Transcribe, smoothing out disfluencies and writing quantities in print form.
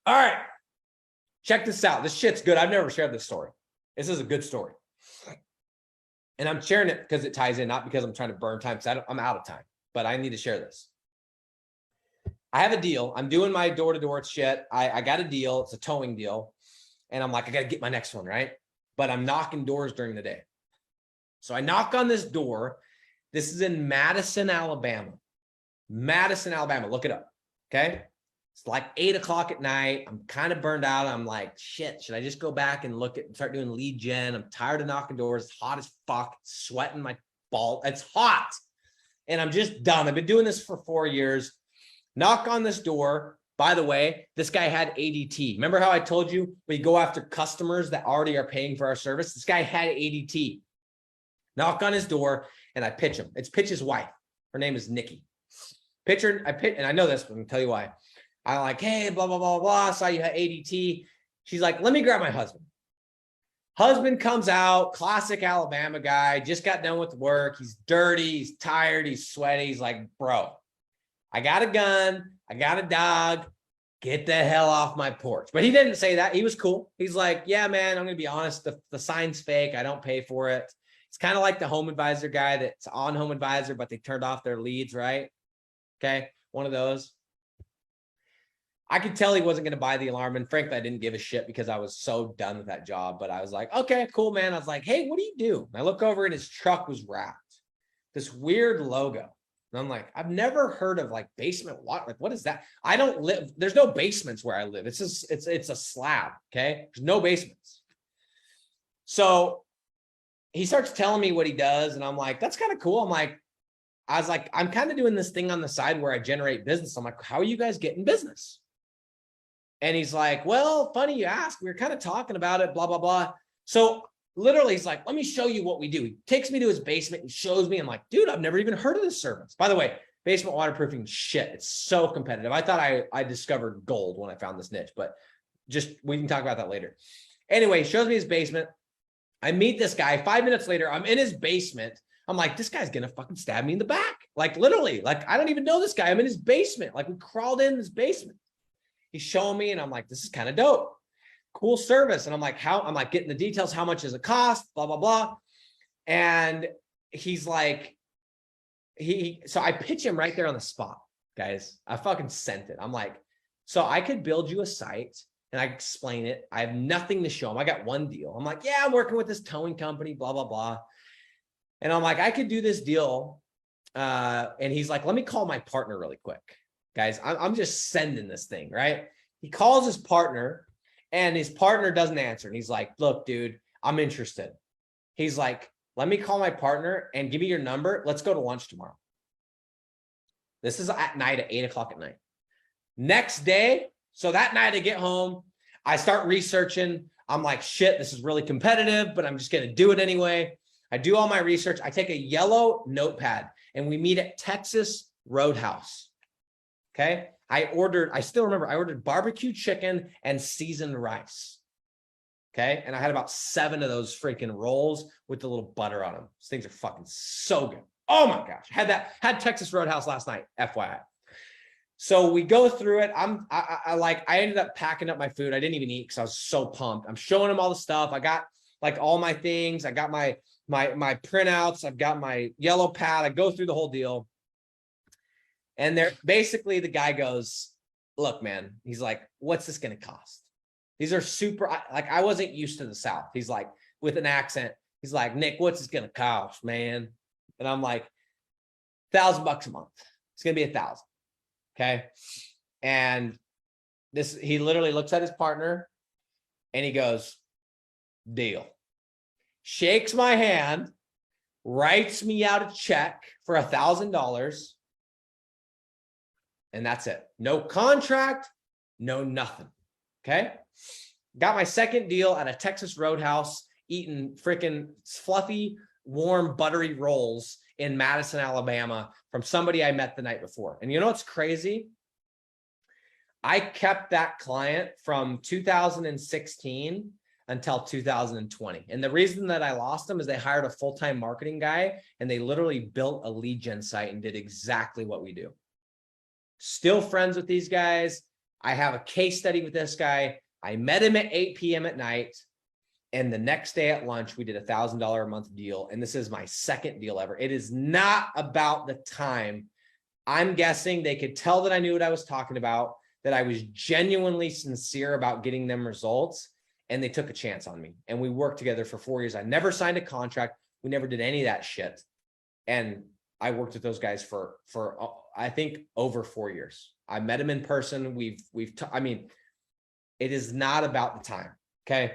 All right. Check this out. This shit's good. I've never shared this story. This is a good story. And I'm sharing it because it ties in, not because I'm trying to burn time, because I'm out of time, but I need to share this. I have a deal. I'm doing my door-to-door shit. I got a deal. It's a towing deal. And I'm like, I got to get my next one, right? But I'm knocking doors during the day. So I knock on this door. This is in Madison, Alabama. Madison, Alabama. Look it up. Okay. It's like 8 o'clock at night. I'm kind of burned out. I'm like, shit, should I just go back and start doing lead gen? I'm tired of knocking doors. It's hot as fuck, sweating my ball. It's hot. And I'm just done. I've been doing this for 4 years. Knock on this door. By the way, this guy had ADT. Remember how I told you we go after customers that already are paying for our service? This guy had ADT. Knock on his door and I pitch him. It's Pitch's wife. Her name is Nikki. And I know this, but I'm gonna tell you why. I'm like, hey, blah, blah, blah, blah. Saw you had ADT. She's like, let me grab my husband. Husband comes out, classic Alabama guy, just got done with work. He's dirty, he's tired, he's sweaty. He's like, bro, I got a gun, I got a dog, get the hell off my porch. But he didn't say that. He was cool. He's like, yeah, man, I'm going to be honest. The sign's fake. I don't pay for it. It's kind of like the Home Advisor guy that's on Home Advisor, but they turned off their leads, right? Okay, one of those. I could tell he wasn't going to buy the alarm. And frankly, I didn't give a shit because I was so done with that job. But I was like, okay, cool, man. I was like, hey, what do you do? And I look over and his truck was wrapped. This weird logo. And I'm like, I've never heard of like basement water. Like, what is that? I don't live. There's no basements where I live. It's just, it's a slab. Okay. There's no basements. So he starts telling me what he does. And I'm like, that's kind of cool. I was like, I'm kind of doing this thing on the side where I generate business. I'm like, how are you guys getting business? And he's like, well, funny you ask. We were kind of talking about it, blah, blah, blah. So literally, he's like, let me show you what we do. He takes me to his basement and shows me. I'm like, dude, I've never even heard of this service. By the way, basement waterproofing shit. It's so competitive. I thought I discovered gold when I found this niche, but we can talk about that later. Anyway, he shows me his basement. I meet this guy. 5 minutes later, I'm in his basement. I'm like, this guy's going to fucking stab me in the back. Like literally, like I don't even know this guy. I'm in his basement. Like we crawled in his basement. He's showing me and I'm like, this is kind of dope. Cool service. And I'm like, I'm like getting the details. How much does it cost? Blah, blah, blah. And he's like, so I pitch him right there on the spot, guys. I fucking sent it. I'm like, so I could build you a site and I explain it. I have nothing to show him. I got one deal. I'm like, yeah, I'm working with this towing company, blah, blah, blah. And I'm like, I could do this deal. And he's like, let me call my partner really quick. Guys, I'm just sending this thing, right? He calls his partner and his partner doesn't answer. And he's like, look, dude, I'm interested. He's like, let me call my partner and give me your number. Let's go to lunch tomorrow. This is at night at 8 o'clock at night. Next day, so that night I get home, I start researching. I'm like, shit, this is really competitive, but I'm just going to do it anyway. I do all my research. I take a yellow notepad and we meet at Texas Roadhouse. Okay. I still remember I ordered barbecue chicken and seasoned rice. Okay. And I had about 7 of those freaking rolls with the little butter on them. These things are fucking so good. Oh my gosh. Had Texas Roadhouse last night, FYI. So we go through it. I ended up packing up my food. I didn't even eat because I was so pumped. I'm showing him all the stuff. I got like all my things. I got my printouts. I've got my yellow pad. I go through the whole deal. And basically the guy goes, look, man, he's like, what's this going to cost? These are super, like, I wasn't used to the South. He's like, with an accent, he's like, Nick, what's this going to cost, man? And I'm like, $1,000 a month. It's going to be 1,000. Okay. And he literally looks at his partner and he goes, deal. Shakes my hand, writes me out a check for $1,000. And that's it. No contract, no nothing. Okay. Got my second deal at a Texas Roadhouse, eating freaking fluffy, warm, buttery rolls in Madison, Alabama from somebody I met the night before. And you know what's crazy? I kept that client from 2016 until 2020. And the reason that I lost them is they hired a full-time marketing guy and they literally built a lead gen site and did exactly what we do. Still friends with these guys. I have a case study with this guy. I met him at 8 p.m. at night. And the next day at lunch, we did $1,000 a month deal. And this is my second deal ever. It is not about the time. I'm guessing they could tell that I knew what I was talking about, that I was genuinely sincere about getting them results. And they took a chance on me. And we worked together for 4 years. I never signed a contract. We never did any of that shit. And I worked with those guys for I think over 4 years. I met them in person. I mean, it is not about the time. Okay.